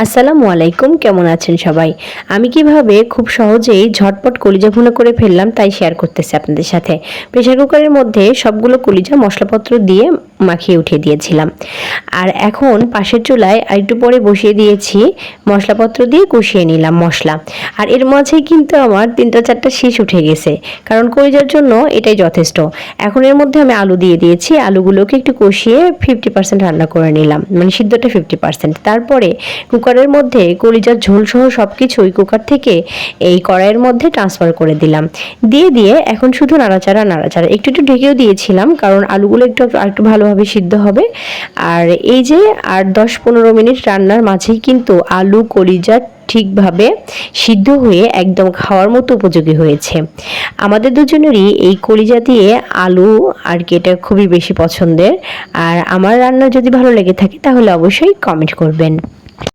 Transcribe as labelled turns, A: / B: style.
A: আসসালামু আলাইকুম, কেমন আছেন সবাই? আমি কিভাবে খুব সহজেই ঝটপট কলিজা ভুনা করে ফেললাম তাই শেয়ার করতেছি আপনাদের সাথে। প্রেসার কুকারের মধ্যে সবগুলো কলিজা মশলাপত্র দিয়ে মাখিয়ে উঠিয়ে দিয়েছিলাম। আর এখন পাশের চুলায় আরেকটু পরে বসিয়ে দিয়েছি, মশলাপত্র দিয়ে কষিয়ে নিলাম মশলা। আর এর মাঝেই কিন্তু আমার 3-4টা শীষ উঠে গেছে, কারণ কলিজার জন্য এটাই যথেষ্ট। এখন এর মধ্যে আমি আলু দিয়ে দিয়েছি, আলুগুলোকে একটু কষিয়ে 50% রান্না করে নিলাম, মানে সিদ্ধটা 50%। তারপরে কুকারের মধ্যে কলিজার ঝোল সহ সব কিছুই কুকার থেকে এই কড়াইয়ের মধ্যে ট্রান্সফার করে দিলাম। দিয়ে এখন শুধু নাড়াচাড়া একটু একটু ঢেকেও দিয়েছিলাম, কারণ আলুগুলো একটু ভালোভাবে সিদ্ধ হবে। আর এই যে 8-10-15 মিনিট রান্নার মাঝেই কিন্তু আলু কলিজা ঠিকভাবে সিদ্ধ হয়ে একদম খাওয়ার মতো উপযোগী হয়েছে। আমাদের দুজনেরই এই কলিজা দিয়ে আলু আর কি এটা খুবই বেশি পছন্দের। আর আমার রান্না যদি ভালো লেগে থাকে তাহলে অবশ্যই কমেন্ট করবেন।